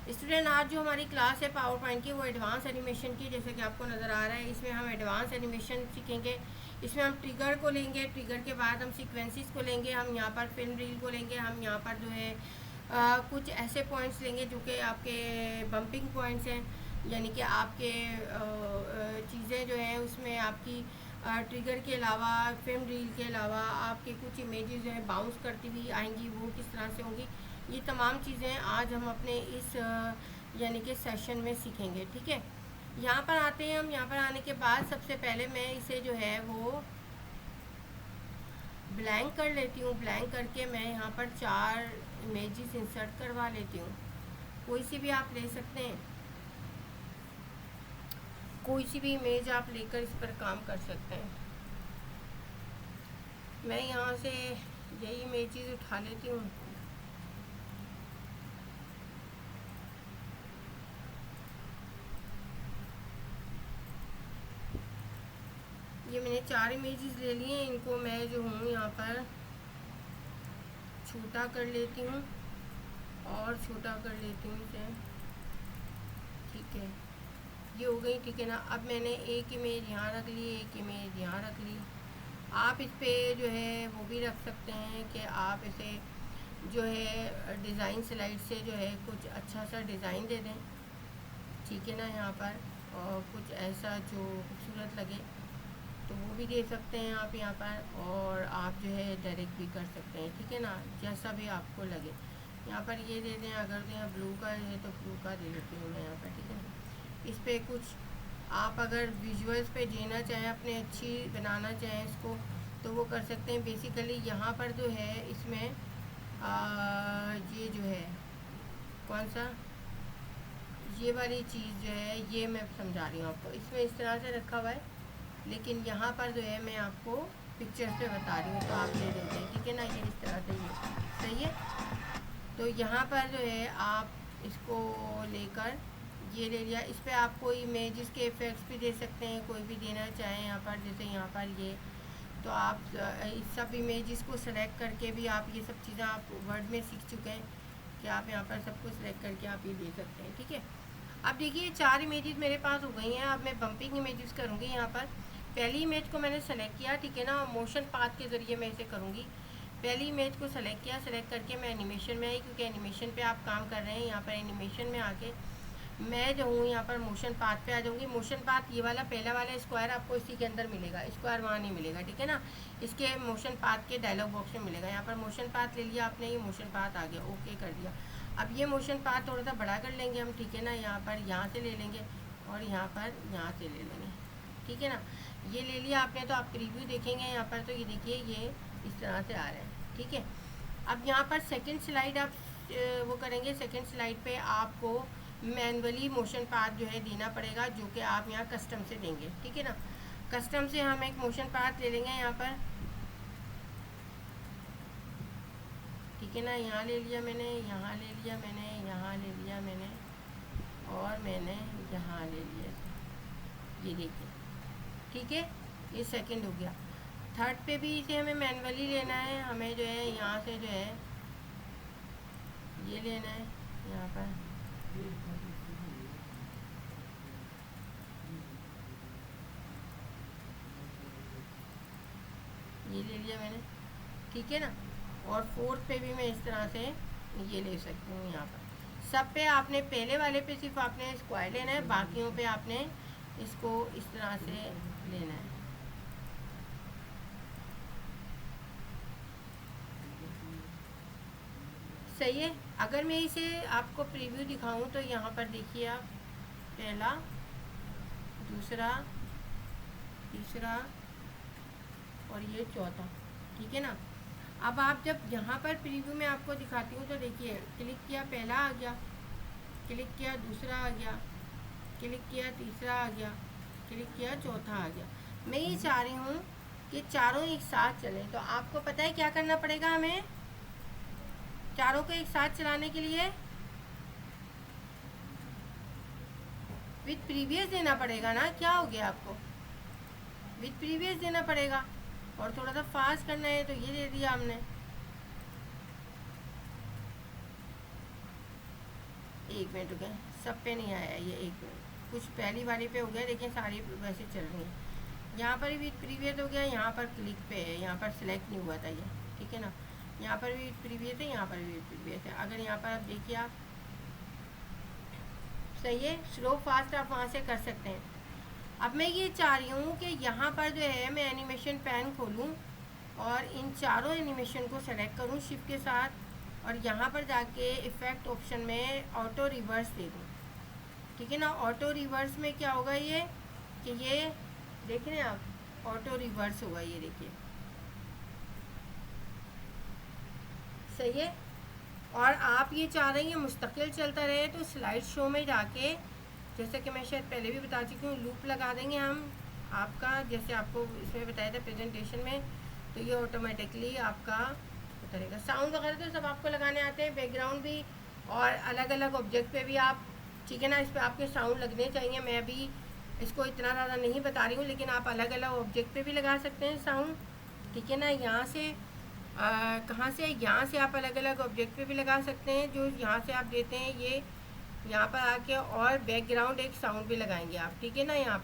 Student, आज जो हमारी क्लास है पावर पॉइंट की वो एडवांस एनिमेशन की, जैसे कि आपको नज़र आ रहा है। इसमें हम एडवांस एनिमेशन सीखेंगे। इसमें हम ट्रिगर को लेंगे, ट्रिगर के बाद हम सीक्वेंसेस को लेंगे, हम यहाँ पर फिल्म रील को लेंगे, हम यहाँ पर जो है कुछ ऐसे पॉइंट्स लेंगे जो कि आपके बम्पिंग पॉइंट्स हैं, यानी कि आपके चीज़ें जो हैं उसमें आपकी ट्रिगर के अलावा, फिल्म रील के अलावा आपके कुछ इमेजेस जो है बाउंस करती हुई आएंगी, वो किस तरह से होंगी। ये तमाम चीज़ें आज हम अपने इस यानी कि सेशन में सीखेंगे। ठीक है, यहाँ पर आते हैं हम। यहाँ पर आने के बाद सबसे पहले मैं इसे जो है वो ब्लैंक कर लेती हूँ। ब्लैंक करके मैं यहाँ पर 4 इमेजेस इंसर्ट करवा लेती हूँ। कोई सी भी आप ले सकते हैं, कोई सी भी इमेज आप लेकर इस पर काम कर सकते हैं। मैं यहाँ से यही इमेजेस उठा लेती हूँ। ये मैंने 4 इमेजेस ले लिए हैं। इनको मैं जो हूँ यहाँ पर छोटा कर लेती हूँ और छोटा कर लेती हूँ इसे। ठीक है, ये हो गई। ठीक है ना, अब मैंने एक इमेज यहाँ रख ली, एक इमेज यहाँ रख ली। आप इस पर जो है वो भी रख सकते हैं कि आप इसे जो है डिज़ाइन स्लाइड से जो है कुछ अच्छा सा डिज़ाइन दे दें। ठीक है ना, यहाँ पर और कुछ ऐसा जो खूबसूरत लगे तो वो भी दे सकते हैं आप यहाँ पर, और आप जो है डायरेक्ट भी कर सकते हैं। ठीक है ना, जैसा भी आपको लगे। यहाँ पर ये दे दें, अगर दें ब्लू का है तो ब्लू का दे देती हूँ मैं यहाँ पर। ठीक है ना, इस पर कुछ आप अगर विजुअल्स पे देना चाहें, अपने अच्छी बनाना चाहें इसको, तो वो कर सकते हैं। बेसिकली यहाँ पर जो है इसमें ये जो है कौन सा, ये वाली चीज़ जो है ये मैं समझा रही हूँ आपको। इसमें इस तरह से रखा हुआ है, लेकिन यहाँ पर जो है मैं आपको पिक्चर्स पे बता रही हूँ तो आप ले लेते हैं। ठीक है ना, ये इस तरह से ये सही है। तो यहाँ पर जो है आप इसको लेकर ये ले लिया। इस पर आप कोई इमेजेस के इफ़ेक्ट्स भी दे सकते हैं, कोई भी देना चाहें यहाँ पर। जैसे यहाँ पर ये तो आप इस सब इमेजेस को सेलेक्ट करके भी आप ये सब चीज़ें आप वर्ड में सीख चुके हैं कि आप यहाँ पर सबको सिलेक्ट करके आप ये दे सकते हैं। ठीक है, अब देखिए 4 इमेजेस मेरे पास हो गई हैं। अब मैं बम्पिंग इमेजेस करूँगी। यहाँ पर पहली इमेज को मैंने सेलेक्ट किया। ठीक है ना, मोशन पाथ के ज़रिए मैं इसे करूँगी। पहली इमेज को सेलेक्ट किया, सेलेक्ट करके मैं एनिमेशन में आई, क्योंकि एनिमेशन पे आप काम कर रहे हैं। यहाँ पर एनिमेशन में आके मैं जो हूँ यहाँ पर मोशन पाथ पे आ जाऊँगी। मोशन पाथ ये वाला पहला वाला स्क्वायर आपको इसी के अंदर मिलेगा, स्क्वायर वहाँ नहीं मिलेगा। ठीक है ना, इसके मोशन पाथ के डायलॉग बॉक्स में मिलेगा। यहाँ पर मोशन पाथ ले लिया आपने, ये मोशन पाथ आ गया, ओके कर दिया। अब ये मोशन पाथ थोड़ा सा बड़ा कर लेंगे हम। ठीक है ना, यहाँ पर यहाँ से ले लेंगे और यहाँ पर यहाँ से ले लेंगे। ठीक है ना, ये ले लिया आपने। तो आप प्रीव्यू देखेंगे यहाँ पर, तो ये देखिए ये इस तरह से आ रहा है। ठीक है, अब यहाँ पर सेकंड स्लाइड आप वो करेंगे। सेकंड स्लाइड पे आपको मैनुअली मोशन पाथ जो है देना पड़ेगा, जो कि आप यहाँ कस्टम से देंगे। ठीक है ना, कस्टम से हम एक मोशन पाथ ले लेंगे यहाँ पर। ठीक है ना, यहाँ ले लिया मैंने, यहाँ ले लिया मैंने, यहाँ ले लिया मैंने, और मैंने यहाँ ले लिया। ये देखिए, ठीक है, ये सेकंड हो गया। थर्ड पे भी इसे हमें मैनुअली लेना है। हमें जो है यहाँ से जो है ये लेना है यहाँ पर। ये ले लिया मैंने। ठीक है ना, और फोर्थ पे भी मैं इस तरह से ये ले सकती हूँ। यहाँ पर सब पे आपने पहले वाले पे सिर्फ आपने स्क्वायर लेना है, बाकियों पे आपने इसको इस तरह से लेना है। सही है। अगर मैं इसे आपको प्रीव्यू दिखाऊं तो यहाँ पर देखिए आप, पहला, दूसरा, तीसरा और ये चौथा। ठीक है ना, अब आप जब यहाँ पर प्रीव्यू में आपको दिखाती हूँ तो देखिए, क्लिक किया पहला आ गया, क्लिक किया दूसरा आ गया, क्लिक किया तीसरा आ गया, क्लिक किया चौथा आ गया। मैं ये चाह रही हूँ कि चारों एक साथ चलें। तो आपको पता है क्या करना पड़ेगा हमें चारों को एक साथ चलाने के लिए? विद प्रीवियस देना पड़ेगा ना। क्या हो गया आपको, विद प्रीवियस देना पड़ेगा। और थोड़ा सा फास्ट करना है तो ये दे दिया हमने। एक मिनट हो गया, सब पे नहीं आया ये, एक मिनट, कुछ पहली वाली पे हो गया लेकिन सारी वैसे चल रही हैं। यहाँ पर भी प्रीवियस हो गया, यहाँ पर क्लिक पे है, यहाँ पर सिलेक्ट नहीं हुआ था ये, ठीक है ना। यहाँ पर भी प्रीवियस है, यहाँ पर भी प्रीवियस है। अगर यहाँ पर आप देखिए, आप सही है, स्लो फास्ट आप वहाँ से कर सकते हैं। अब मैं ये चाह रही हूँ कि यहाँ पर जो है मैं एनिमेशन पैन खोलूँ और इन चारों एनिमेशन को सेलेक्ट करूँ शिफ्ट के साथ, और यहाँ पर जाके इफ़ेक्ट ऑप्शन में ऑटो रिवर्स दे दूँ, ठीक है ना। ऑटो रिवर्स में क्या होगा ये, कि ये देख रहे हैं आप, ऑटो रिवर्स होगा, ये देखिए, सही है। और आप ये चाह रहे हैं मुस्तकिल चलता रहे, तो स्लाइड शो में जाके, जैसे कि मैं शायद पहले भी बता चुकी हूँ, लूप लगा देंगे हम आपका, जैसे आपको इसमें बताया था प्रेजेंटेशन में, तो ये ऑटोमेटिकली आपका करेगा। साउंड वगैरह तो सब आपको लगाने आते हैं, बैकग्राउंड भी, और अलग अलग ऑब्जेक्ट पे भी आप, ठीक है ना, इस पर आपके साउंड लगने चाहिए। मैं अभी इसको इतना ज़्यादा नहीं बता रही हूँ, लेकिन आप अलग अलग ऑब्जेक्ट पे भी लगा सकते हैं साउंड, ठीक है ना। यहाँ से कहाँ से, यहाँ से आप अलग अलग ऑब्जेक्ट पे भी लगा सकते हैं, जो यहाँ से आप देते हैं ये, यहाँ पर आके, और बैकग्राउंड एक साउंड भी लगाएंगे आप, ठीक है ना। यहाँ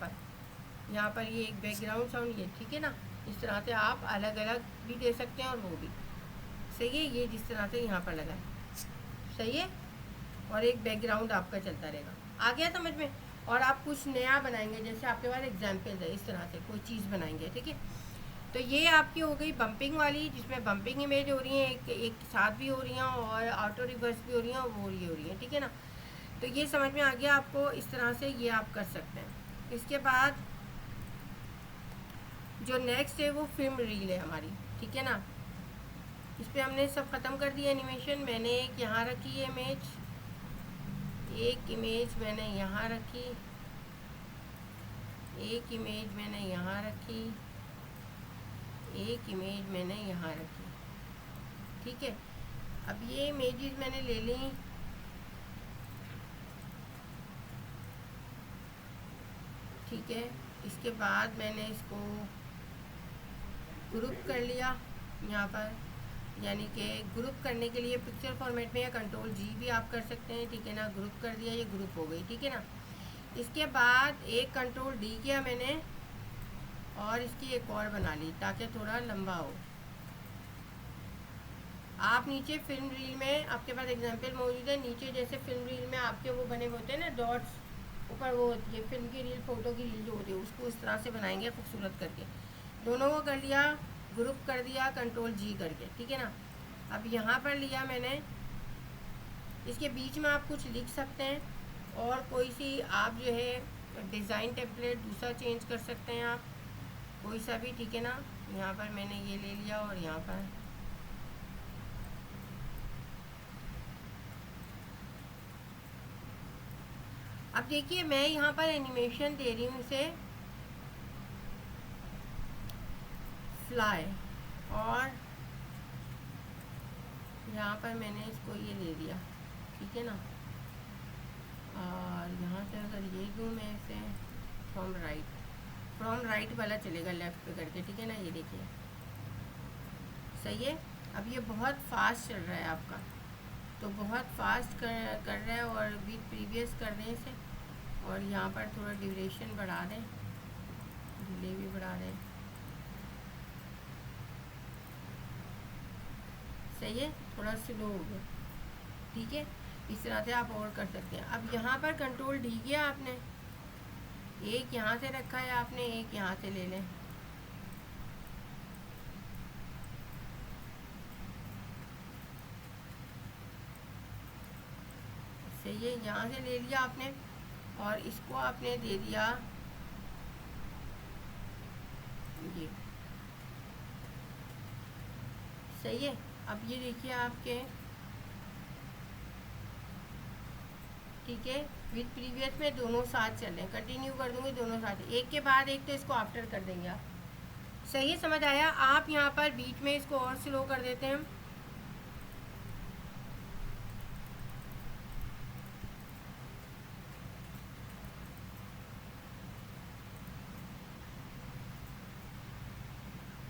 पर ये एक बैकग्राउंड साउंड, ये ठीक है ना। इस तरह से आप अलग अलग भी दे सकते हैं, और वो भी सही है, ये जिस तरह से यहाँ पर लगाए, सही है। और एक बैकग्राउंड आपका चलता रहेगा, आ गया समझ में। और आप कुछ नया बनाएंगे, जैसे आपके पास एग्जाम्पल है, इस तरह से कोई चीज़ बनाएंगे, ठीक है। तो ये आपकी हो गई बम्पिंग वाली, जिसमें बम्पिंग इमेज हो रही है, एक साथ भी हो रही हैं, और ऑटो रिवर्स भी हो रही हैं, और वो ये हो रही है, ठीक है ना। तो ये समझ में आ गया आपको, इस तरह से ये आप कर सकते हैं। इसके बाद जो नेक्स्ट है वो फिल्म रील है हमारी, ठीक है ना। इस पर हमने सब ख़त्म कर दिया एनिमेशन। मैंने एक यहाँ रखी है इमेज, एक इमेज मैंने यहाँ रखी, एक इमेज मैंने यहाँ रखी, एक इमेज मैंने यहाँ रखी, ठीक है। अब ये इमेजेस मैंने ले ली, ठीक है। इसके बाद मैंने इसको ग्रुप कर लिया यहाँ पर, यानी कि ग्रुप करने के लिए पिक्चर फॉर्मेट में या कंट्रोल जी भी आप कर सकते हैं, ठीक है ना। ग्रुप कर दिया, ये ग्रुप हो गई, ठीक है ना। इसके बाद एक कंट्रोल डी किया मैंने, और इसकी एक और बना ली ताकि थोड़ा लंबा हो। आप नीचे फिल्म रील में आपके पास एग्जांपल मौजूद है, नीचे जैसे फिल्म रील में आपके वो बने होते हैं ना डॉट्स, ऊपर वो होती है फिल्म की रील, फ़ोटो की रील जो होती है, उसको इस तरह से बनाएंगे खूबसूरत करके। दोनों को कर लिया, ग्रुप कर दिया कंट्रोल जी करके, ठीक है ना। अब यहाँ पर लिया मैंने, इसके बीच में आप कुछ लिख सकते हैं, और कोई सी आप जो है डिज़ाइन टेम्पलेट दूसरा चेंज कर सकते हैं आप, कोई सा भी, ठीक है ना। यहाँ पर मैंने ये ले लिया, और यहाँ पर अब देखिए मैं यहाँ पर एनिमेशन दे रही हूँ इसे फ्लाई, और यहाँ पर मैंने इसको ये ले लिया, ठीक है ना। और यहाँ से अगर ये दूँ मैं इसे फ्रॉम राइट वाला चलेगा, लेफ़्ट पे करके, ठीक है ना। ये देखिए सही है। अब ये बहुत फास्ट चल रहा है आपका, तो बहुत फास्ट कर रहा है, और विद प्रीवियस कर दें इसे, और यहाँ पर थोड़ा ड्यूरेशन बढ़ा दें, डिले भी बढ़ा दें, सही है। थोड़ा स्लो हो गया, ठीक है। इस तरह से आप और कर सकते हैं। अब यहाँ पर कंट्रोल डी किया आपने, एक यहाँ से रखा है आपने, एक यहाँ से ले लें, सही है। यहाँ से ले लिया आपने, और इसको आपने दे दिया ये, सही है। अब ये देखिए आपके, ठीक है, विद प्रीवियस में दोनों साथ चल रहे हैं, कंटिन्यू कर दूंगी दोनों साथ, एक के बाद एक, तो इसको आफ्टर कर देंगे आप, सही है। समझ आया। आप यहाँ पर बीच में इसको और स्लो कर देते हैं,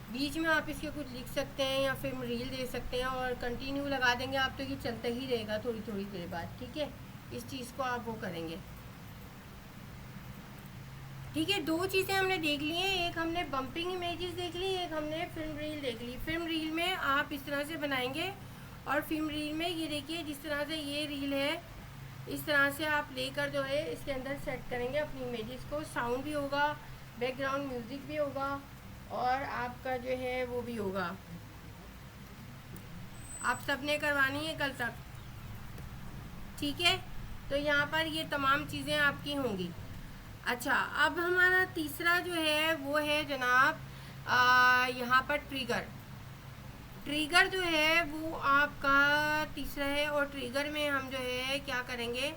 बीच में आप इसके कुछ लिख सकते हैं, या फिर रील दे सकते हैं, और कंटिन्यू लगा देंगे आप, तो ये चलता ही रहेगा थोड़ी थोड़ी देर बाद, ठीक है। इस चीज़ को आप वो करेंगे। ठीक है, दो चीज़ें हमने देख ली हैं, एक हमने बम्पिंग इमेजेस देख ली, एक हमने फिल्म रील देख ली। फिल्म रील में आप इस तरह से बनाएंगे और फिल्म रील में ये देखिए जिस तरह से ये रील है इस तरह से आप लेकर जो है इसके अंदर सेट करेंगे अपनी इमेजेस को। साउंड भी होगा, बैकग्राउंड म्यूज़िक भी होगा और आपका जो है वो भी होगा। आप सबने करवानी है कल तक, ठीक है। तो यहाँ पर ये तमाम चीज़ें आपकी होंगी। अच्छा, अब हमारा तीसरा जो है वो है जनाब यहाँ पर ट्रिगर जो है वो आपका तीसरा है। और ट्रिगर में हम जो है क्या करेंगे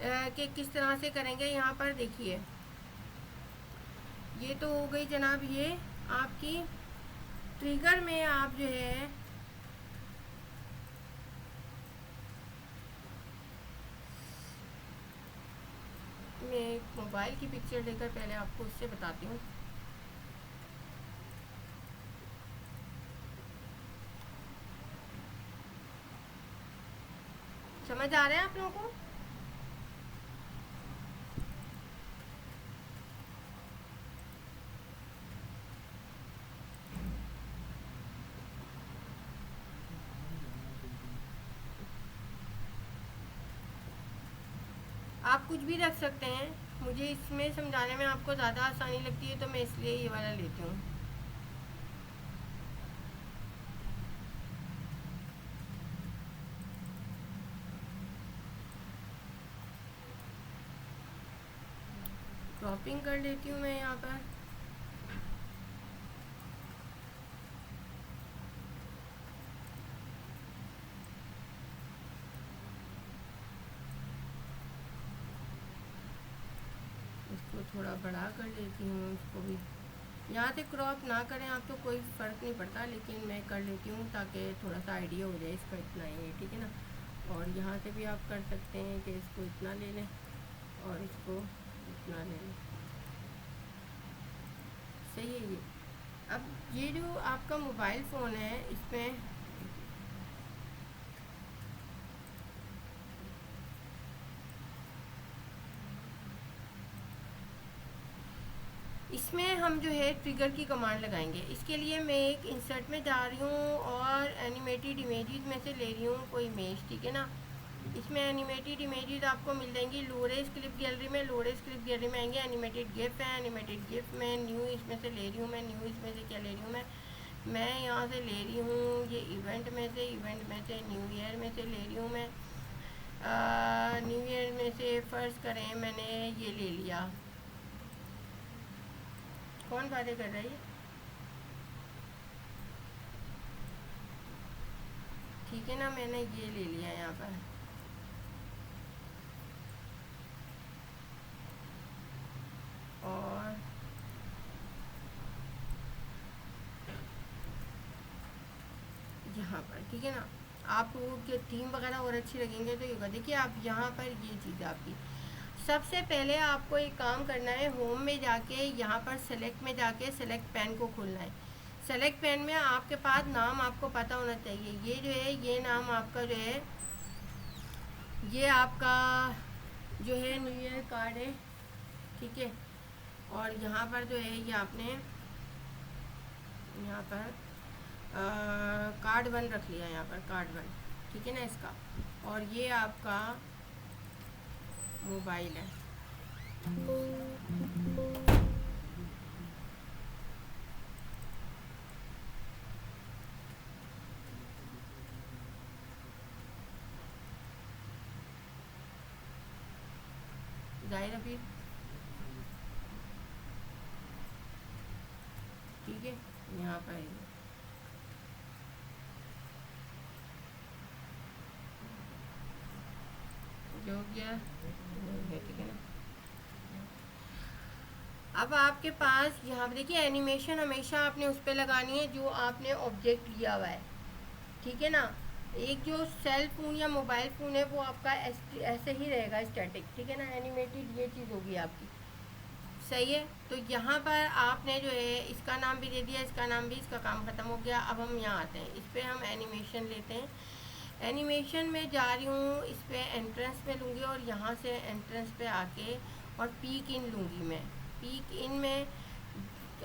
कि किस तरह से करेंगे। यहाँ पर देखिए ये तो हो गई जनाब ये आपकी। ट्रिगर में आप जो है मैं एक मोबाइल की पिक्चर लेकर पहले आपको उससे बताती हूँ। समझ आ रहा है आप लोगों को? आप कुछ भी रख सकते हैं, मुझे इसमें समझाने में आपको ज़्यादा आसानी लगती है तो मैं इसलिए ये वाला लेती हूँ। क्रॉपिंग कर लेती हूँ मैं यहाँ पर। इसको थोड़ा बड़ा कर लेती हूँ, इसको भी यहाँ से क्रॉप ना करें आप तो कोई फ़र्क नहीं पड़ता, लेकिन मैं कर लेती हूँ ताकि थोड़ा सा आइडिया हो जाए इसका इतना ही है, ठीक है ना। और यहाँ से भी आप कर सकते हैं कि इसको इतना ले लें और इसको इतना ले लें, सही है ये। अब ये जो आपका मोबाइल फ़ोन है इसमें हम जो है ट्रिगर की कमांड लगाएंगे। इसके लिए मैं एक इंसर्ट में जा रही हूँ और एनिमेटेड इमेजेस में से ले रही हूँ कोई इमेज, ठीक है ना। इसमें एनिमेटेड इमेजेस आपको मिल जाएंगी लोरेस क्लिप गैलरी में। लोरेस क्लिप गैलरी में आएंगे, एनिमेटेड गिफ है, एनिमेटेड गिफ में न्यू इसमें से ले रही हूँ मैं। न्यू इसमें से क्या ले रही हूँ मैं यहाँ से ले रही हूँ ये इवेंट में से न्यू ईयर में से ले रही हूँ मैं। न्यू ईयर में से फ़र्ज़ करें मैंने ये ले लिया। कौन बातें कर रही है? ठीक है ना, मैंने ये ले लिया यहाँ पर। और यहाँ पर ठीक है ना, आपको के थीम वगैरह और अच्छी लगेंगे तो ये देखिए आप यहाँ पर ये चीज़ आपकी। सबसे पहले आपको एक काम करना है, होम में जाके यहाँ पर सेलेक्ट में जाके सेलेक्ट पेन को खोलना है। सेलेक्ट पेन में आपके पास नाम आपको पता होना चाहिए। ये जो है ये नाम आपका जो है ये आपका जो है न्यू ईयर कार्ड है, ठीक है। और यहाँ पर जो है ये आपने यहाँ पर कार्ड 1 रख लिया, यहाँ पर कार्ड 1, ठीक है ना इसका। और ये आपका मोबाइल है। जाहिर अभी ठीक है, यहाँ पर जो हो गया ठीक है ना। अब आपके पास यहाँ पर देखिए एनिमेशन हमेशा आपने उस पर लगानी है जो आपने ऑब्जेक्ट लिया हुआ है, ठीक है ना। एक जो सेल फ़ोन या मोबाइल फ़ोन है वो आपका ऐसे ही रहेगा स्टैटिक, ठीक है ना। एनिमेटेड ये चीज़ होगी आपकी, सही है। तो यहाँ पर आपने जो है इसका नाम भी दे दिया, इसका नाम भी, इसका काम ख़त्म हो गया। अब हम यहाँ आते हैं, इस पर हम एनिमेशन लेते हैं। एनिमेशन में जा रही हूँ, इस पे एंट्रेंस पे लूँगी और यहाँ से एंट्रेंस पे आके और पीक इन लूँगी मैं। पीक इन में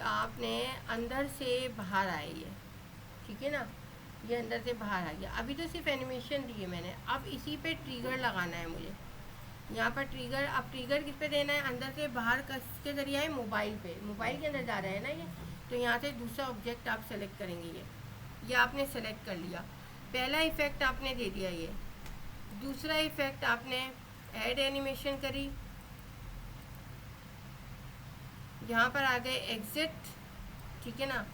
आपने अंदर से बाहर आए ये, ठीक है ना, ये अंदर से बाहर आ गया। अभी तो सिर्फ एनिमेशन दी है मैंने, अब इसी पे ट्रिगर लगाना है मुझे। यहाँ पर ट्रिगर, अब ट्रिगर किस पे देना है, अंदर से बाहर किसके जरिए है, मोबाइल पे, मोबाइल के अंदर जा रहा है ना ये। तो यहाँ से दूसरा ऑब्जेक्ट आप सेलेक्ट करेंगे, ये आपने सेलेक्ट कर लिया। पहला इफ़ेक्ट आपने दे दिया ये। दूसरा इफ़ेक्ट आपने ऐड एनिमेशन करी, यहाँ पर आ गए एग्जिट, ठीक है ना।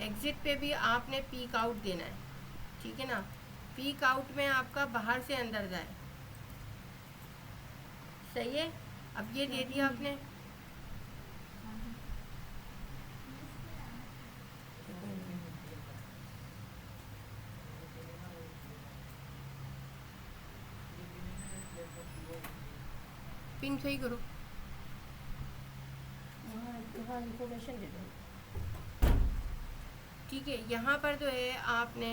एग्जिट पे भी आपने पीक आउट देना है, ठीक है ना। पीक आउट में आपका बाहर से अंदर जाए, सही है। अब ये दे दिया आपने, पिन सही करो, वहाँ इंफॉर्मेशन दे दो, ठीक है। यहाँ पर जो है आपने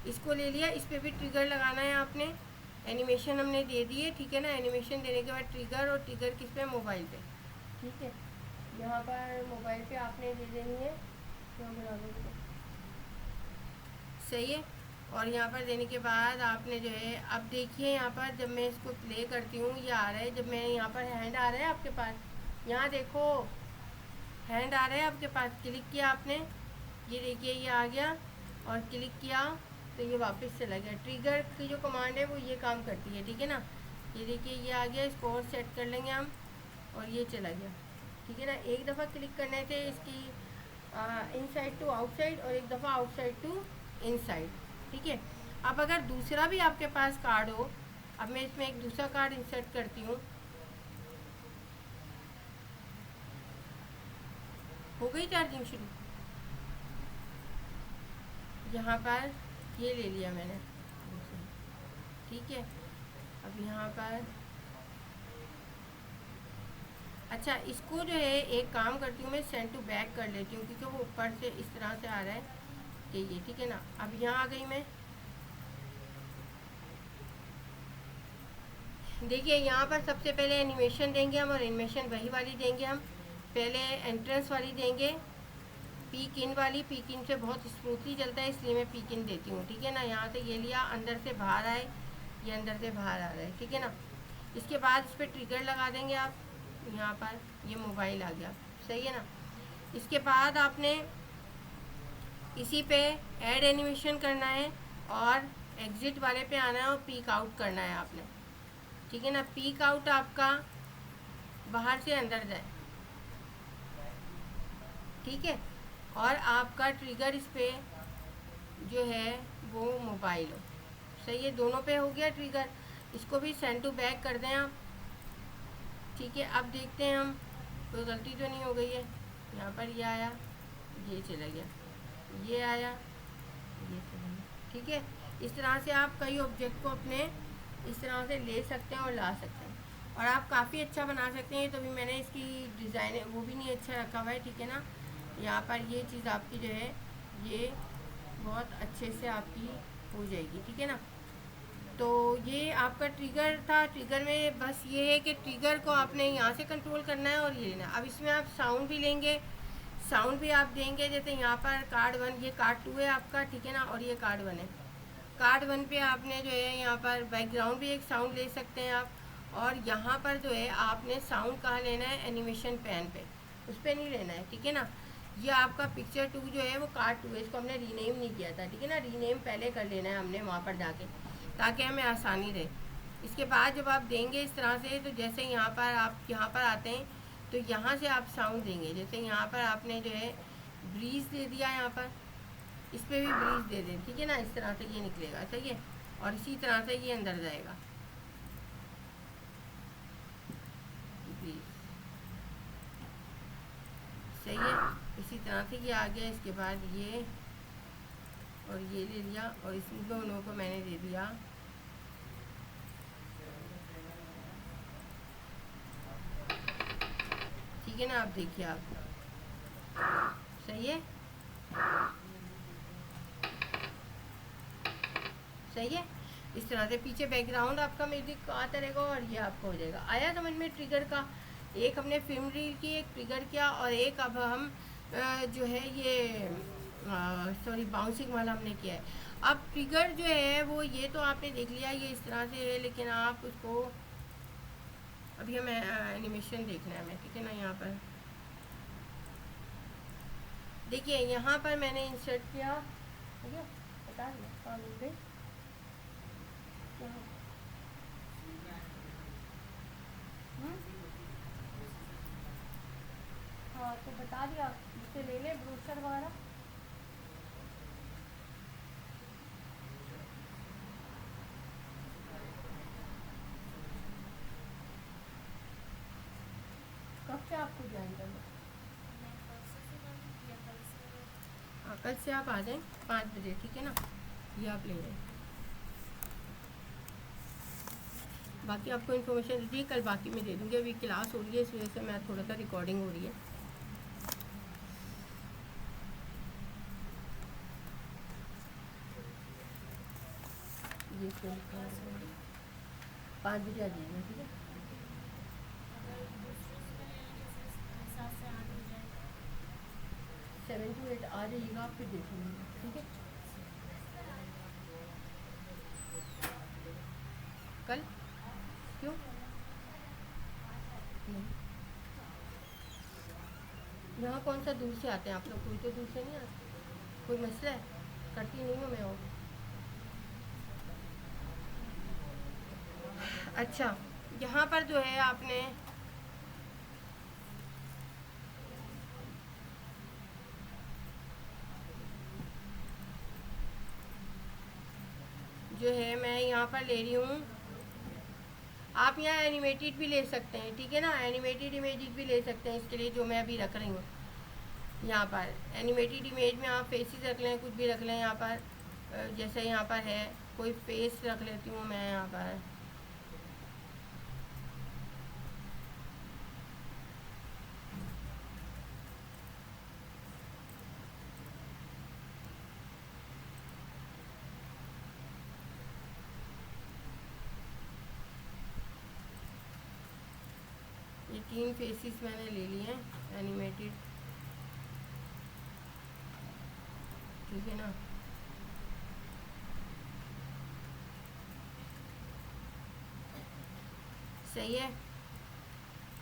इसको ले लिया, इस पर भी ट्रिगर लगाना है आपने। एनिमेशन हमने दे दिए, ठीक है ना। एनिमेशन देने के बाद ट्रिगर, और ट्रिगर किस पे, मोबाइल पे, ठीक है। यहाँ पर मोबाइल पे आपने दे देनी है, सही है। और यहाँ पर देने के बाद आपने जो है, अब देखिए यहाँ पर जब मैं इसको प्ले करती हूँ ये आ रहा है, जब मैं यहाँ पर हैंड आ रहा है आपके पास, यहाँ देखो हैंड आ रहा है आपके पास, क्लिक किया आपने, ये देखिए ये आ गया, और क्लिक किया तो ये वापस चला गया। ट्रिगर की जो कमांड है वो ये काम करती है, ठीक है ना। ये देखिए ये आ गया, इसको और सेट कर लेंगे हम, और ये चला गया, ठीक है ना। एक दफ़ा क्लिक करने थे इसकी इनसाइड टू आउटसाइड, और एक दफ़ा आउटसाइड टू इनसाइड, ठीक है। अब अगर दूसरा भी आपके पास कार्ड हो, अब मैं इसमें एक दूसरा कार्ड इंसर्ट करती हूँ, हो गई चार्जिंग शुरू। यहाँ पर ये ले लिया मैंने, ठीक है। अब यहाँ पर अच्छा, इसको जो है एक काम करती हूँ मैं, सेंड टू बैक कर लेती हूँ, क्योंकि वो ऊपर से इस तरह से आ रहा है कि ये, ठीक है ना। अब यहाँ आ गई मैं, देखिए यहाँ पर सबसे पहले एनिमेशन देंगे हम, और एनिमेशन वही वाली देंगे हम। पहले एंट्रेंस वाली देंगे, पीक इन वाली। पीक इन से बहुत स्मूथली चलता है, इसलिए मैं पीक इन देती हूँ, ठीक है ना। यहाँ से ये लिया, अंदर से बाहर आए, ये अंदर से बाहर आ रहा है, ठीक है ना। इसके बाद इस पर ट्रिगर लगा देंगे आप, यहाँ पर ये मोबाइल आ गया, सही है ना। इसके बाद आपने इसी पे ऐड एनिमेशन करना है, और एग्जिट वाले पे आना है, और पीक आउट करना है आपने, ठीक है ना। पीक आउट आपका बाहर से अंदर जाए, ठीक है। और आपका ट्रिगर इस पे जो है वो मोबाइल हो, सही है। दोनों पे हो गया ट्रिगर। इसको भी सेंड टू बैक कर दें आप, ठीक है। अब देखते हैं हम, कोई गलती तो नहीं हो गई है। यहाँ पर ये आया, ये चला गया, ये आया, ये चला गया, ठीक है। इस तरह से आप कई ऑब्जेक्ट को अपने इस तरह से ले सकते हैं और ला सकते हैं, और आप काफ़ी अच्छा बना सकते हैं। तो भी मैंने इसकी डिज़ाइन वो भी नहीं अच्छा रखा हुआ है, ठीक है ना। यहाँ पर ये चीज़ आपकी जो है ये बहुत अच्छे से आपकी हो जाएगी, ठीक है ना। तो ये आपका ट्रिगर था। ट्रिगर में बस ये है कि ट्रिगर को आपने यहाँ से कंट्रोल करना है और ये लेना। अब इसमें आप साउंड भी लेंगे, साउंड भी आप देंगे। जैसे यहाँ पर कार्ड 1, ये कार्ड 2 है आपका, ठीक है ना, और ये कार्ड 1 है। कार्ड 1 पे आपने जो है यहाँ पर बैकग्राउंड भी एक साउंड ले सकते हैं आप, और यहाँ पर जो है आपने साउंड कहाँ लेना है, एनिमेशन पैन पे, उस पर नहीं लेना है, ठीक है ना। ये आपका पिक्चर 2 जो है वो कार्ड 2 है, इसको हमने रीनेम नहीं किया था, ठीक है ना। रीनेम पहले कर लेना है हमने वहाँ पर जाके, ताकि हमें आसानी रहे। इसके बाद जब आप देंगे इस तरह से, तो जैसे यहाँ पर आप यहाँ पर आते हैं तो यहाँ से आप साउंड देंगे। जैसे यहाँ पर आपने जो है ब्रीज दे दिया, यहाँ पर इस पर भी ब्रीज दे दें, ठीक है ना। इस तरह से ये निकलेगा, सही है। और इसी तरह से ये अंदर जाएगा, ब्रीज, सही है। इसी तरह से ये आ गया। इसके बाद ये और ये ले लिया, और इस दोनों को मैंने दे दिया, ठीक है ना। आप देखिए, आप सही है। सही है। इस तरह से पीछे बैकग्राउंड आपका म्यूजिक आता रहेगा और ये आपको हो जाएगा। आया समझ में ट्रिगर का? एक हमने फिल्म रील की, एक ट्रिगर किया, और एक अब हम जो है ये सॉरी बाउंसिंग वाला हमने किया है। अब ट्रिगर जो है वो ये तो आपने देख लिया, ये इस तरह से है, लेकिन आप उसको अभी हमें एनिमेशन देखना है हमें, ठीक है ना। यहाँ पर देखिए, यहाँ पर मैंने इंसर्ट किया, ठीक है, बता दिया कहाँ मिल गई। हाँ तो बता दिया, जिससे ले लें ब्रोशर वगैरह। कब से आपको ज्वाइन करना? हाँ कल से आप आ जाएं 5 बजे, ठीक है ना। ये आप ले जाएं। बाकी आपको इन्फॉर्मेशन दे दी, कल बाकी मैं दे दूँगी। अभी क्लास हो रही है, इस वजह से मैं थोड़ा सा रिकॉर्डिंग हो रही है। ये 5 बजे आ जाइएगा, ठीक है। 7 to 8 आ जाइएगा, फिर देख लीजिएगा, ठीक है। कल क्यों नहीं? यहाँ कौन सा दूर से आते हैं आप लोग? कोई तो दूर से नहीं आते। कोई मसला है? करती नहीं हूँ मैं और। अच्छा, यहाँ पर जो है आपने जो है मैं यहाँ पर ले रही हूँ, आप यहाँ एनिमेटेड भी ले सकते हैं, ठीक है ना। एनिमेटेड इमेजेस भी ले सकते हैं, इसके लिए जो मैं अभी रख रही हूँ यहाँ पर एनिमेटेड इमेज में आप फेसेस रख लें, कुछ भी रख लें। यहाँ पर जैसे यहाँ पर है, कोई फेस रख लेती हूँ मैं यहाँ पर। ये 3 फेसेस मैंने ले लिए हैं एनिमेटेड, ठीक है ना। सही है।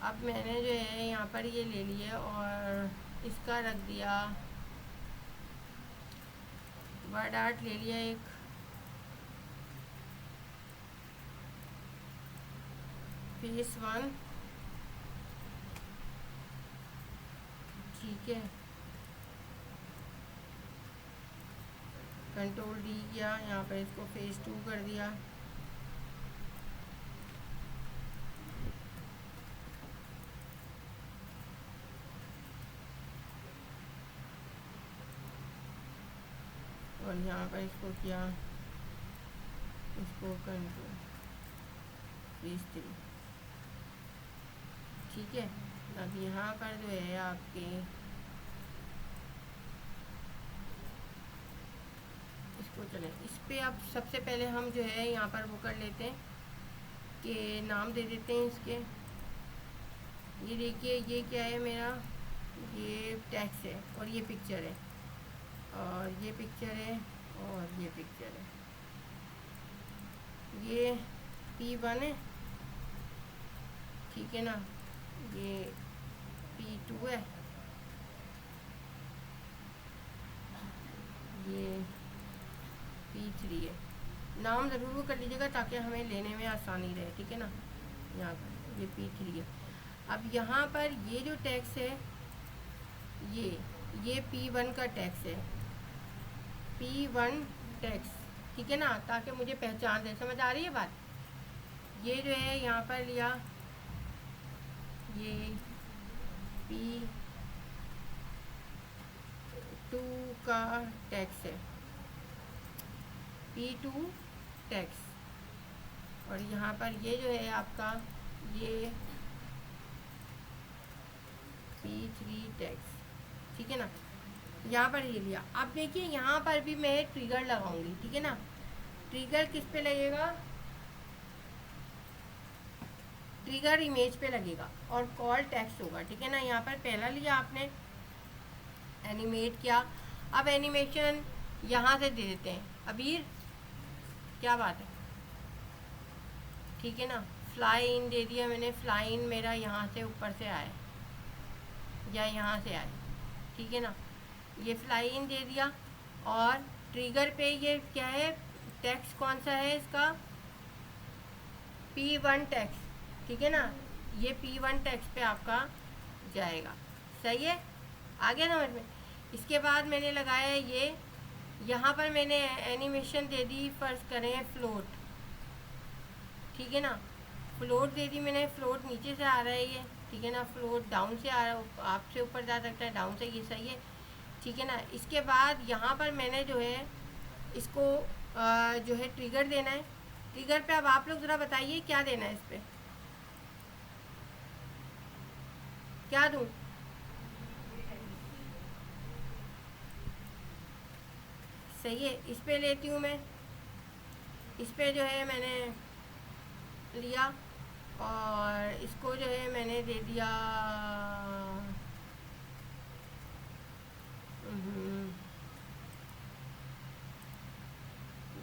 अब मैंने जो है यहाँ पर ये ले लिया और इसका रख दिया, वर्ड आर्ट ले लिया एक, फेस 1, ठीक है। कंट्रोल डी किया, यहाँ पर इसको फेस 2 कर दिया। और यहाँ पर इसको किया, इसको कंट्रोल फेस 3, ठीक है। अब यहाँ पर जो है आपके इसको चलें, इस पर आप सबसे पहले हम जो है यहाँ पर वो कर लेते हैं कि नाम दे देते हैं इसके। ये देखिए, ये क्या है मेरा, ये टेक्स्ट है और ये पिक्चर है, और ये पिक्चर है और ये पिक्चर है। ये P1 है, ठीक है ना। ये P2 है, ये P3 है। नाम ज़रूर वो कर लीजिएगा ताकि हमें लेने में आसानी रहे, ठीक है ना। यहाँ पर ये P3 है। अब यहाँ पर ये जो टैक्स है, ये P1 का टैक्स है, P1 टैक्स, ठीक है ना, ताकि मुझे पहचान दे। समझ आ रही है बात? ये जो है यहाँ पर लिया, ये P2 का टैक्स है, P2 टैक्स। और यहाँ पर ये जो है आपका ये P3 टैक्स, ठीक है ना। यहाँ पर ये लिया। अब देखिए यहाँ पर भी मैं ट्रिगर लगाऊंगी, ठीक है ना। ट्रिगर किस पे लगेगा, ट्रिगर इमेज पे लगेगा और कॉल टेक्स्ट होगा, ठीक है ना। यहाँ पर पहला लिया आपने, एनिमेट किया, अब एनिमेशन यहाँ से दे देते हैं। अबीर क्या बात है, ठीक है ना। फ्लाई इन दे दिया मैंने, फ्लाई इन मेरा यहाँ से ऊपर से आए या यहाँ से आए, ठीक है ना। ये फ्लाई इन दे दिया और ट्रिगर पे ये क्या है, टेक्स्ट कौन सा है इसका, P1 टेक्स्ट, ठीक है ना। ये P1 टेक्स्ट पे आपका जाएगा, सही है, आ गया समझ में। इसके बाद मैंने लगाया ये, यहाँ पर मैंने एनिमेशन दे दी, फर्ज करें फ्लोट, ठीक है ना। फ्लोट दे दी मैंने, फ्लोट नीचे से आ रहा है ये, ठीक है ना। फ्लोट डाउन से आ रहा है, आपसे ऊपर जा सकता है, डाउन से, ये सही है, ठीक है ना। इसके बाद यहाँ पर मैंने जो है इसको जो है ट्रिगर देना है। ट्रिगर पे अब आप लोग ज़रा बताइए क्या देना है, इस पर क्या दूँ, सही है। इस पे लेती हूँ मैं, इस पे जो है मैंने लिया और इसको जो है मैंने दे दिया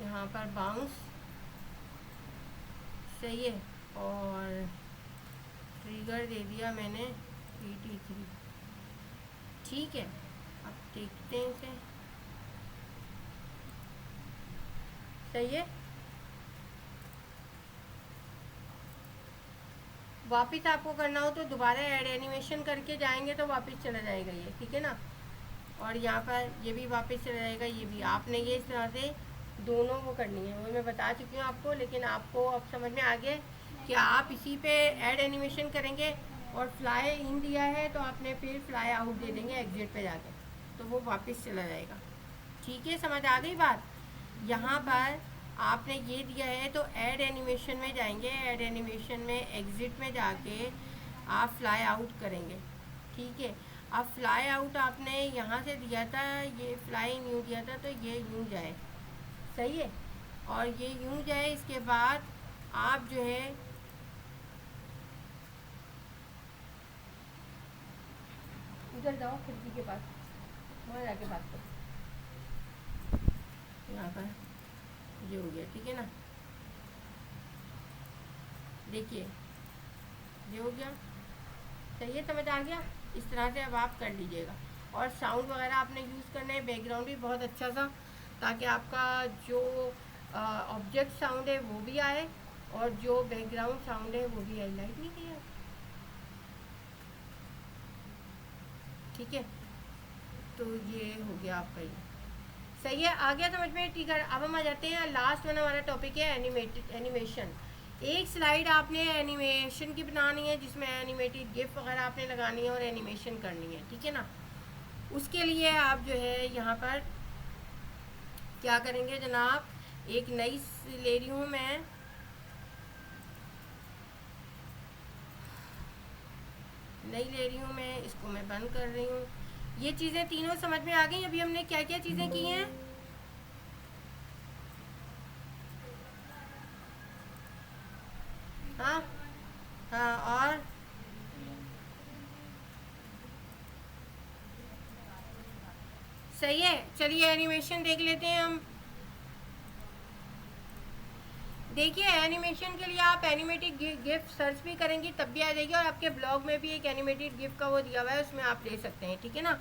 यहाँ पर बाउंस, सही है, और ट्रिगर दे दिया मैंने 3T3, ठीक है। अब देखते हैं इसे, सही है। वापस आपको करना हो तो दोबारा ऐड एनिमेशन करके जाएंगे तो वापस चला जाएगा ये, ठीक है ना। और यहाँ पर ये भी वापस चला जाएगा, ये भी। आपने ये इस तरह से दोनों वो करनी है, वो मैं बता चुकी हूँ आपको, लेकिन आपको अब समझ में आ गया कि आप इसी पे ऐड एनिमेशन करेंगे और फ्लाई इन दिया है तो आपने फिर फ्लाई आउट दे देंगे एग्जिट पे जाके, तो वो वापस चला जाएगा, ठीक है। समझ आ गई बात। यहाँ पर आपने ये दिया है तो ऐड एनिमेशन में जाएंगे, ऐड एनिमेशन में एग्जिट में जाके आप फ्लाई आउट करेंगे, ठीक है। अब फ्लाई आउट आपने यहाँ से दिया था, ये फ्लाई इन यूँ दिया था तो ये यूँ जाए, सही है, और ये यूँ जाए। इसके बाद आप जो है इधर जाओ खिड़की के पास, वहाँ जाके बात करो, यहाँ पर ये हो गया, ठीक है ना। देखिए ये हो गया, सही है, समझ आ गया। इस तरह से अब आप कर लीजिएगा। और साउंड वगैरह आपने यूज़ करना है, बैकग्राउंड भी बहुत अच्छा सा, ताकि आपका जो ऑब्जेक्ट साउंड है वो भी आए और जो बैकग्राउंड साउंड है वो भी आए। लाइट नहीं किया, ठीक है। तो ये हो गया आपका, ये सही है, आ गया समझ में, ठीक है। अब हम आ जाते हैं, लास्ट वन हमारा टॉपिक है एनिमेशन। एक स्लाइड आपने एनिमेशन की बनानी है जिसमें एनिमेटेड गिफ वगैरह आपने लगानी है और एनिमेशन करनी है, ठीक है ना। उसके लिए आप जो है यहाँ पर क्या करेंगे जनाब, एक नई ले रही हूँ मैं, नई ले रही हूँ मैं, इसको मैं बंद कर रही हूँ। ये चीज़ें तीनों समझ में आ गई। अभी हमने क्या क्या चीज़ें की हैं, हाँ हाँ, और सही है। चलिए एनिमेशन देख लेते हैं हम। देखिए एनिमेशन के लिए आप एनिमेटेड गिफ सर्च भी करेंगी तब भी आ जाएगी, और आपके ब्लॉग में भी एक एनिमेटेड गिफ का वो दिया हुआ है, उसमें आप ले सकते हैं, ठीक है ना।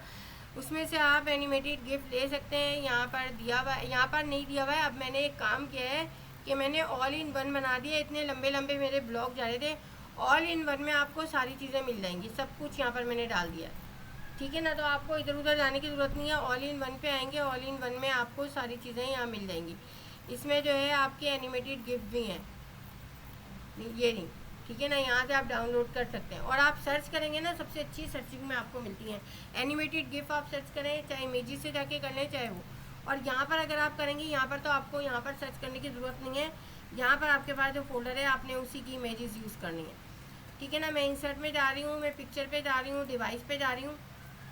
उसमें से आप एनिमेटेड गिफ ले सकते हैं। यहाँ पर दिया हुआ है, यहाँ पर नहीं दिया हुआ है। अब मैंने एक काम किया है कि मैंने ऑल इन वन बना दिया। इतने लंबे लंबे मेरे ब्लॉग जा रहे थे, ऑल इन वन में आपको सारी चीज़ें मिल जाएंगी, सब कुछ यहाँ पर मैंने डाल दिया, ठीक है ना। तो आपको इधर उधर जाने की ज़रूरत नहीं है, ऑल इन वन पे आएंगे, ऑल इन वन में आपको सारी चीज़ें यहाँ मिल जाएंगी। इसमें जो है आपके एनिमेटेड गिफ्ट भी हैं, ये नहीं, ठीक है ना। यहाँ से आप डाउनलोड कर सकते हैं और आप सर्च करेंगे ना, सबसे अच्छी सर्चिंग में आपको मिलती हैं एनिमेटेड गिफ। आप सर्च करें, चाहे इमेजेस से जाके कर लें चाहे वो, और यहाँ पर अगर आप करेंगे, यहाँ पर तो आपको यहाँ पर सर्च करने की ज़रूरत नहीं है। यहाँ पर आपके पास जो फोल्डर है आपने उसी की इमेजेस यूज़ करनी है, ठीक है ना। मैं इंसर्ट में जा रही हूँ, मैं पिक्चर पे जा रही हूँ, डिवाइस पे जा रही हूँ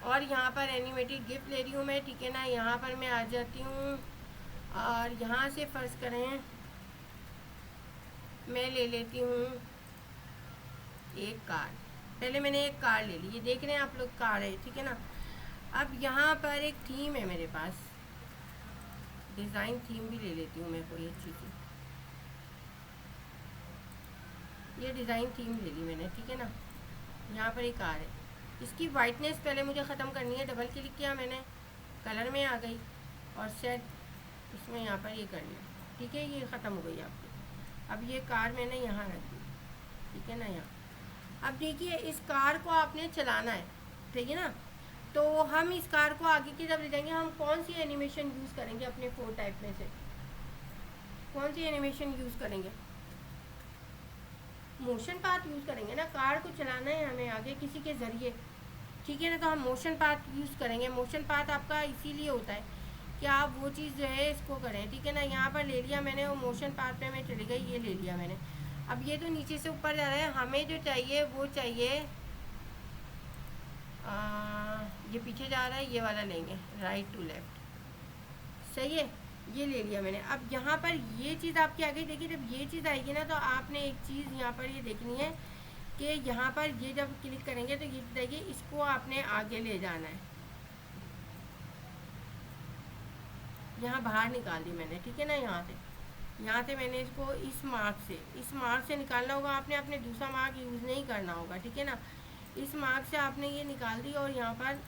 और यहाँ पर एनिमेटेड गिफ्ट ले रही हूँ मैं, ठीक है ना। यहाँ पर मैं आ जाती हूँ और यहाँ से फ़र्ज़ करें मैं ले लेती हूँ एक कार्ड। पहले मैंने एक कार्ड ले ली, ये देख रहे हैं आप लोग कार्ड है, ठीक है ना। अब यहाँ पर एक थीम है मेरे पास, डिज़ाइन थीम भी ले लेती हूँ मैं कोई अच्छी सी। ये डिज़ाइन थीम ले ली मैंने, ठीक है ना। यहाँ पर एक कार है, इसकी वाइटनेस पहले मुझे ख़त्म करनी है। डबल क्लिक किया मैंने, कलर में आ गई और सेट इसमें यहाँ पर ये कर लिया, ठीक है। ये ख़त्म हो गई आपकी। अब ये कार मैंने यहाँ रख दी, ठीक है ना। यहाँ अब देखिए इस कार को आपने चलाना है, ठीक है ना। तो हम इस कार को आगे की तरफ ले जाएंगे। हम कौन सी एनिमेशन यूज़ करेंगे अपने 4 टाइप में से, कौन सी एनिमेशन यूज़ करेंगे? मोशन पाथ यूज़ करेंगे ना, कार को चलाना है हमें आगे किसी के ज़रिए, ठीक है ना। तो हम मोशन पाथ यूज़ करेंगे। मोशन पाथ आपका इसीलिए होता है कि आप वो चीज़ जो है इसको करें, ठीक है ना। यहाँ पर ले लिया मैंने, वो मोशन पाथ पे मैं चली गई, ये ले लिया मैंने। अब ये तो नीचे से ऊपर जा रहा है, हमें जो चाहिए वो चाहिए ये पीछे जा रहा है, ये वाला लेंगे, राइट टू लेफ़्ट, सही है। ये ले लिया मैंने। अब यहाँ पर ये चीज़ आपकी आ गई। देखिए जब ये चीज़ आएगी ना तो आपने एक चीज़ यहाँ पर ये देखनी है कि यहाँ पर ये जब क्लिक करेंगे तो ये देखिए इसको आपने आगे ले जाना है। यहाँ बाहर निकाल दी मैंने, ठीक है ना। यहाँ से मैंने इसको इस मार्क से निकालना होगा आपने, अपने दूसरा मार्क यूज़ नहीं करना होगा, ठीक है ना। इस मार्क से आपने ये निकाल दी और यहाँ पर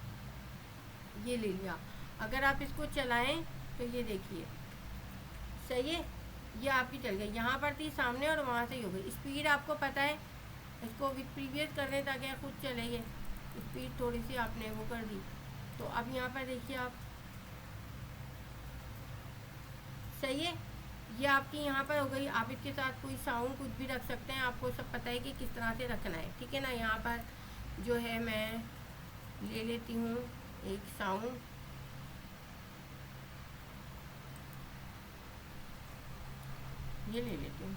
ये ले लिया। अगर आप इसको चलाएं तो ये देखिए, सही है, ये आपकी चल गई। यहाँ पर थी सामने और वहाँ से ही हो गई। स्पीड आपको पता है, इसको विद प्रीवियस कर लें ताकि खुद चलेंगे। स्पीड थोड़ी सी आपने वो कर दी। तो अब यहाँ पर देखिए आप, सही है, ये आपकी यहाँ पर हो गई। आप इसके साथ कोई साउंड कुछ भी रख सकते हैं, आपको सब पता है कि किस तरह से रखना है, ठीक है ना। यहाँ पर जो है मैं ले लेती हूँ एक साउंड, ये ले लेती हूँ,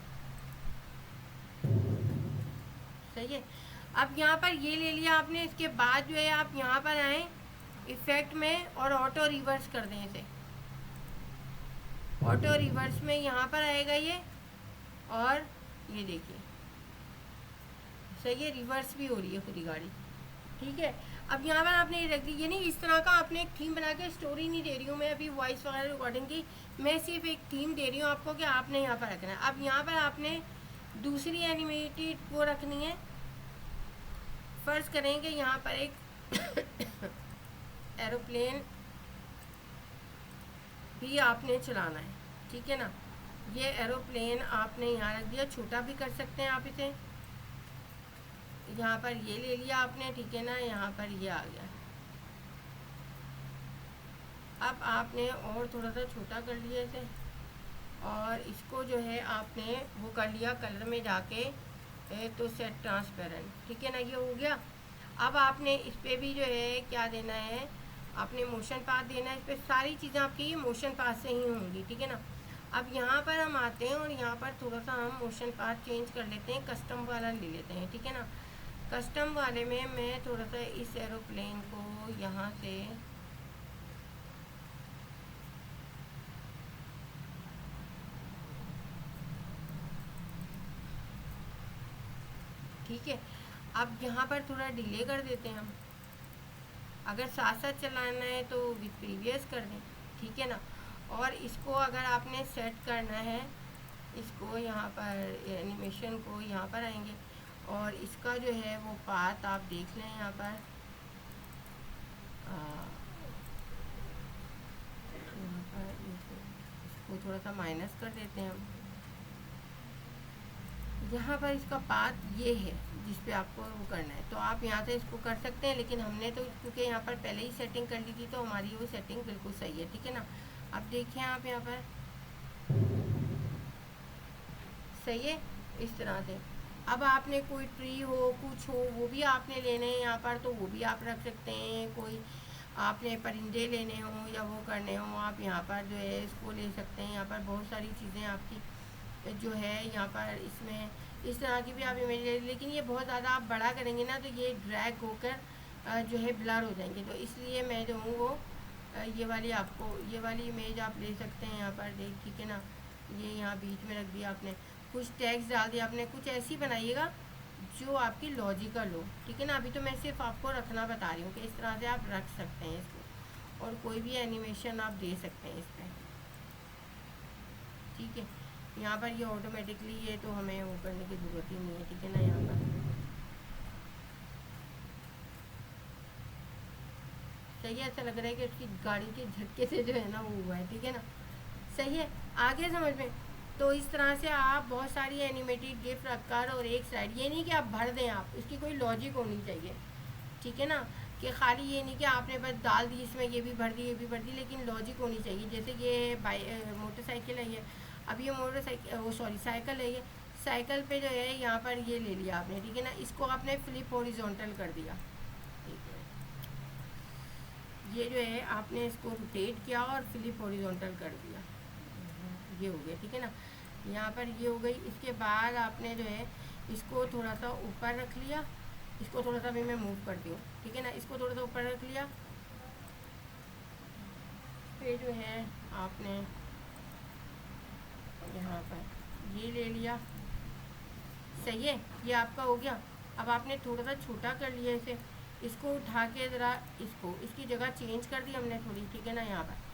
सही है। अब यहाँ पर ये ले लिया आपने। इसके बाद जो है आप यहाँ पर आए इफ़ेक्ट में और ऑटो रिवर्स कर दें इसे। ऑटो रिवर्स में यहाँ पर आएगा ये, और ये देखिए सही है, रिवर्स भी हो रही है पूरी गाड़ी, ठीक है। अब यहाँ पर आपने ये रख दी, ये नहीं इस तरह का आपने एक थीम बना के, स्टोरी नहीं दे रही हूँ मैं अभी वॉइस वगैरह रिकॉर्डिंग की, मैं सिर्फ एक थीम दे रही हूँ आपको कि आपने यहाँ पर रखना है। अब यहाँ पर आपने दूसरी एनिमेटेड वो रखनी है। फ़र्ज़ करेंगे यहाँ पर एक एरोप्लेन भी आपने चलाना है, ठीक है ना। ये एरोप्लेन आपने यहाँ रख दिया, छोटा भी कर सकते हैं आप इसे। यहाँ पर ये ले लिया आपने, ठीक है ना। यहाँ पर ये आ गया। अब आपने और थोड़ा सा छोटा कर लिया इसे, और इसको जो है आपने वो कर लिया कलर में जाके, तो सेट ट्रांसपेरेंट, ठीक है ना। ये हो गया। अब आपने इस पर भी जो है क्या देना है, आपने मोशन पाथ देना है। इस पर सारी चीज़ें आपकी ये मोशन पाथ से ही होंगी, ठीक है ना। अब यहाँ पर हम आते हैं और यहाँ पर थोड़ा सा हम मोशन पाथ चेंज कर लेते हैं, कस्टम वाला ले लेते हैं, ठीक है ना। कस्टम वाले में मैं थोड़ा सा इस एरोप्लेन को यहाँ से ठीक है। अब यहाँ पर थोड़ा डिले कर देते हैं हम। अगर साथ साथ चलाना है तो विद प्रीवियस कर दें, ठीक है ना। और इसको अगर आपने सेट करना है, इसको यहाँ पर एनिमेशन को यहाँ पर आएंगे और इसका जो है वो पाथ आप देख लें यहाँ पर। यहाँ पर इसको थोड़ा सा माइनस कर देते हैं हम। यहाँ पर इसका पाथ ये है जिस पे आपको वो करना है, तो आप यहाँ से इसको कर सकते हैं। लेकिन हमने तो क्योंकि यहाँ पर पहले ही सेटिंग कर ली थी तो हमारी वो सेटिंग बिल्कुल सही है, ठीक है ना। अब देखिए आप यहाँ पर सही है इस तरह से। अब आपने कोई ट्री हो कुछ हो वो भी आपने लेने हैं यहाँ पर, तो वो भी आप रख सकते हैं। कोई आपने परिंदे लेने हों या वो करने हों, आप यहाँ पर जो है इसको ले सकते हैं। यहाँ पर बहुत सारी चीज़ें आपकी जो है यहाँ पर इसमें इस तरह की भी आप इमेज ले, लेकिन ये बहुत ज़्यादा आप बड़ा करेंगे ना तो ये ड्रैग होकर जो है ब्लर हो जाएंगे। तो इसलिए मैं जो हूँ वो ये वाली आपको ये वाली इमेज आप ले सकते हैं यहाँ पर देख, ठीक है ना। ये यहाँ बीच में रख दिया आपने, कुछ टेक्स्ट डाल दिया आपने, कुछ ऐसी बनाइएगा जो आपकी लॉजिकल हो, ठीक है ना। अभी तो मैं सिर्फ आपको रखना बता रही हूँ कि इस तरह से आप रख सकते हैं इसको, और कोई भी एनिमेशन आप दे सकते हैं इस पर, ठीक है। यहाँ पर ये ऑटोमेटिकली ये तो हमें वो करने की ज़रूरत ही नहीं है, ठीक है ना। यहाँ पर सही है, ऐसा लग रहा है कि उसकी गाड़ी के झटके से जो है ना वो हुआ है, ठीक है ना। सही है, आगे समझ में। तो इस तरह से आप बहुत सारी एनिमेटेड गिफ्ट रखकर, और एक साइड ये नहीं कि आप भर दें, आप इसकी कोई लॉजिक होनी चाहिए, ठीक है ना। कि खाली ये नहीं कि आपने बस डाल दी इसमें, ये भी भर दी ये भी भर दी, लेकिन लॉजिक होनी चाहिए। जैसे ये मोटरसाइकिल है ये, अब ये मोटरसाइकिल वो सॉरी साइकिल है, ये साइकिल पे जो है यहाँ पर ये ले लिया आपने, ठीक है ना। इसको आपने फ्लिप हॉरिजॉन्टल कर दिया, ठीक है। ये जो है आपने इसको रोटेट किया और फ्लिप हॉरिजॉन्टल कर दिया, ये हो गया, ठीक है ना। यहाँ पर ये हो गई। इसके बाद आपने जो है इसको थोड़ा सा ऊपर रख लिया, इसको थोड़ा सा भी मैं मूव करती हूँ, ठीक है ना। इसको थोड़ा सा ऊपर रख लिया, फिर जो है आपने यहाँ पर ये ले लिया, सही है। ये आपका हो गया। अब आपने थोड़ा सा छोटा कर लिया इसे, इसको उठा के ज़रा इसको इसकी जगह चेंज कर दी हमने थोड़ी, ठीक है ना यहाँ पर।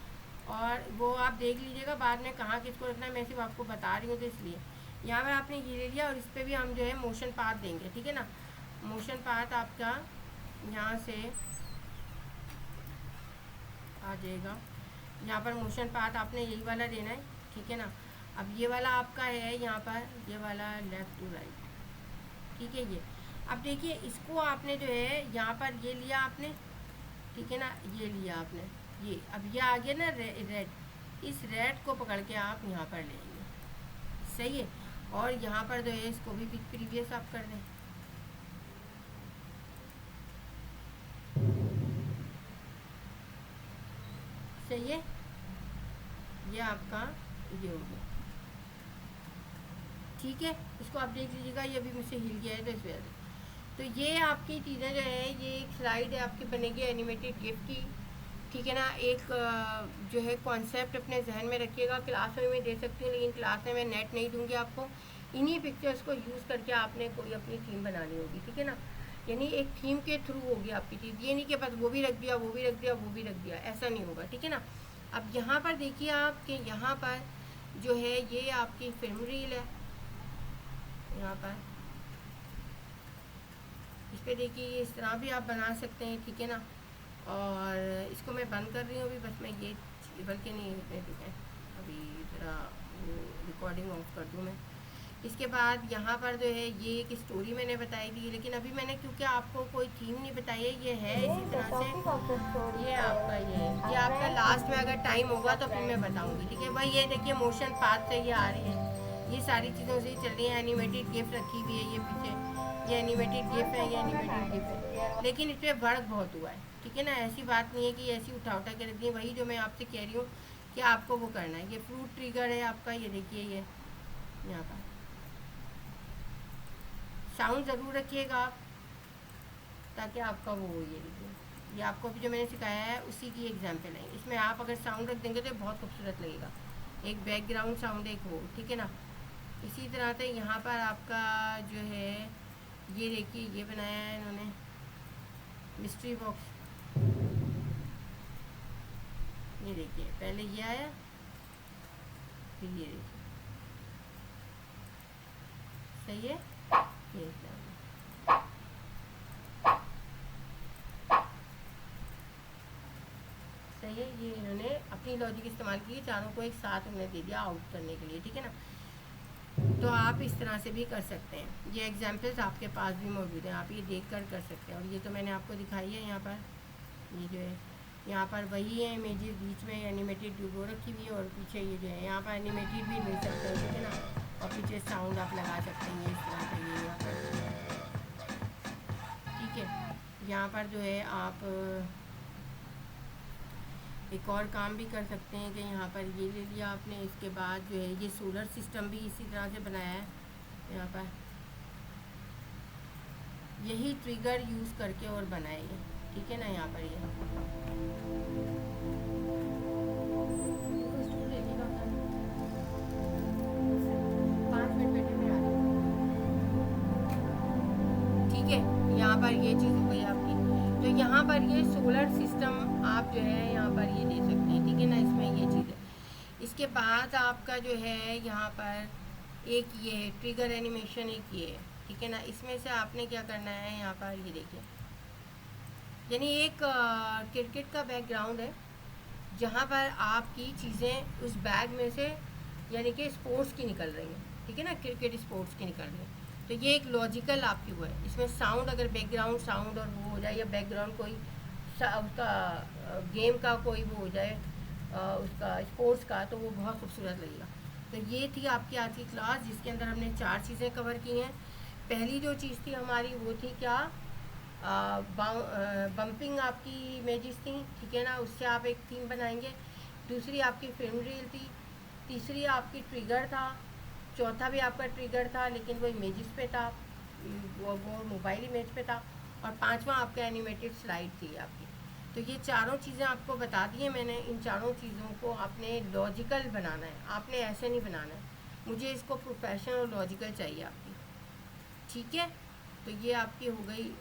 और वो आप देख लीजिएगा बाद में कहाँ किसको रखना है, मैं सिर्फ आपको बता रही हूँ। तो इसलिए यहाँ पर आपने ये ले लिया, और इस पर भी हम जो है मोशन पाथ देंगे, ठीक है ना। मोशन पाथ आपका यहाँ से आ जाएगा, यहाँ पर मोशन पाथ आपने यही वाला देना है, ठीक है ना। अब ये वाला आपका है यहाँ पर, ये वाला लेफ़्ट टू राइट, ठीक है। ये अब देखिए इसको आपने जो है यहाँ पर ये लिया आपने, ठीक है ना, ये लिया आपने, ये अब ये आ गया ना रेड, इस रेड को पकड़ के आप यहाँ पर लेंगे, सही है। और यहाँ पर जो है इसको भी प्रीवियस आप कर दें, सही है। ये आपका ये हो गया, ठीक है। इसको आप देख लीजिएगा, ये भी मुझसे हिल गया है तो इस वजह से। तो ये आपकी चीज़ें जो है, ये एक स्लाइड है आपकी बनेगी एनिमेटेड गिफ्ट की, ठीक है ना। एक जो है कॉन्सेप्ट अपने जहन में रखिएगा। क्लास में मैं दे सकती हूँ, लेकिन क्लास में मैं नेट नहीं दूँगी आपको। इन्हीं पिक्चर्स को यूज़ करके आपने कोई अपनी थीम बनानी होगी, ठीक है ना। यानी एक थीम के थ्रू होगी आपकी चीज़, ये नहीं कि बस वो भी रख दिया वो भी रख दिया वो भी रख दिया, ऐसा नहीं होगा, ठीक है ना। अब यहाँ पर देखिए आप कि यहाँ पर जो है ये आपकी फिल्म रील है, यहाँ पर इस पर देखिए इस तरह भी आप बना सकते हैं, ठीक है ना। और इसको मैं बंद कर रही हूँ अभी, बस मैं ये बल्कि नहीं ठीक है, अभी ज़रा वो रिकॉर्डिंग ऑफ कर दूँ मैं। इसके बाद यहाँ पर जो है ये एक स्टोरी मैंने बताई थी, लेकिन अभी मैंने क्योंकि आपको कोई थीम नहीं बताई है, ये है इसी तरह से। ये आपका ये आपका लास्ट में अगर टाइम होगा तो फिर मैं बताऊँगी, ठीक है भाई। ये देखिए मोशन पाथ से ये आ रही है, ये सारी चीज़ों से चल रही है। एनिमेटेड गिफ्ट रखी हुई है ये पीछे, ये एनिमेटेड गिफ्ट है, ये एनिमेटेड गिफ्ट है, लेकिन इस पर वर्क बहुत हुआ है, ठीक है ना। ऐसी बात नहीं है कि ऐसी उठा उठा के रख दी, वही जो मैं आपसे कह रही हूँ कि आपको वो करना है। ये फ्रूट ट्रिगर है आपका, ये देखिए ये यहाँ का साउंड ज़रूर रखिएगा आप, ताकि आपका वो हो। ये देखिए ये आपको भी जो मैंने सिखाया है उसी की एग्जाम्पल है। इसमें आप अगर साउंड रख देंगे तो बहुत खूबसूरत लगेगा, एक बैकग्राउंड साउंड एक हो, ठीक है ना। इसी तरह से यहाँ पर आपका जो है ये देखिए ये बनाया है इन्होंने मिस्ट्री बॉक्स, ये देखिए पहले ये आया फिर ये देखिए, सही है। ये सही है, ये इन्होंने अपनी लॉजिक इस्तेमाल की, चारों को एक साथ उन्होंने दे दिया आउट करने के लिए, ठीक है ना। तो आप इस तरह से भी कर सकते हैं। ये एग्जाम्पल्स आपके पास भी मौजूद हैं, आप ये देख कर सकते हैं। और ये तो मैंने आपको दिखाई है यहाँ पर, ये जो है यहाँ पर वही है इमेजेस, बीच में एनिमेटेड वो रखी हुई है, और पीछे ये जो है यहाँ पर एनिमेटेड भी ले सकते हैं, ठीक है ना। और पीछे साउंड आप लगा सकते हैं इस तरह से, ये यहाँ पर, ठीक है। यहाँ पर जो है आप एक और काम भी कर सकते हैं कि यहाँ पर ये ले लिया आपने। इसके बाद जो है ये सोलर सिस्टम भी इसी तरह से बनाया है, यहाँ पर यही ट्रिगर यूज़ करके और बनाए, ठीक है ना। यहाँ पर ये ठीक है। यहाँ पर ये चीज़ हो गई आपकी। तो यहाँ पर ये सोलर सिस्टम आप जो है यहाँ पर ये दे सकते हैं, ठीक है ना, इसमें ये चीज़ है। इसके बाद आपका जो है यहाँ पर एक ये है ट्रिगर एनिमेशन, एक ये है, ठीक है ना। इसमें से आपने क्या करना है, यहाँ पर ये देखिए, यानी एक क्रिकेट का बैकग्राउंड है जहाँ पर आपकी चीज़ें उस बैग में से यानी कि स्पोर्ट्स की निकल रही हैं, ठीक है ना, क्रिकेट स्पोर्ट्स की निकल रही हैं। तो ये एक लॉजिकल आपकी वो है। इसमें साउंड, अगर बैकग्राउंड साउंड और वो हो जाए, या बैकग्राउंड कोई उसका गेम का कोई वो हो जाए, उसका स्पोर्ट्स का, तो वो बहुत खूबसूरत लगेगा। तो ये थी आपकी आज की क्लास, जिसके अंदर हमने 4 चीज़ें कवर की हैं। पहली जो चीज़ थी हमारी वो थी क्या, बम्पिंग आपकी इमेजेस थी, ठीक है ना, उससे आप एक थीम बनाएंगे। दूसरी आपकी फिल्म रील थी। तीसरी आपकी ट्रिगर था। चौथा भी आपका ट्रिगर था, लेकिन वो इमेजेस पे था, वो मोबाइल इमेज पे था। और पांचवा आपका एनिमेटेड स्लाइड थी आपकी। तो ये चारों चीज़ें आपको बता दी हैं मैंने। इन चारों चीज़ों को आपने लॉजिकल बनाना है, आपने ऐसे नहीं बनाना है। मुझे इसको प्रोफेशनल और लॉजिकल चाहिए आपकी, ठीक है। तो ये आपकी हो गई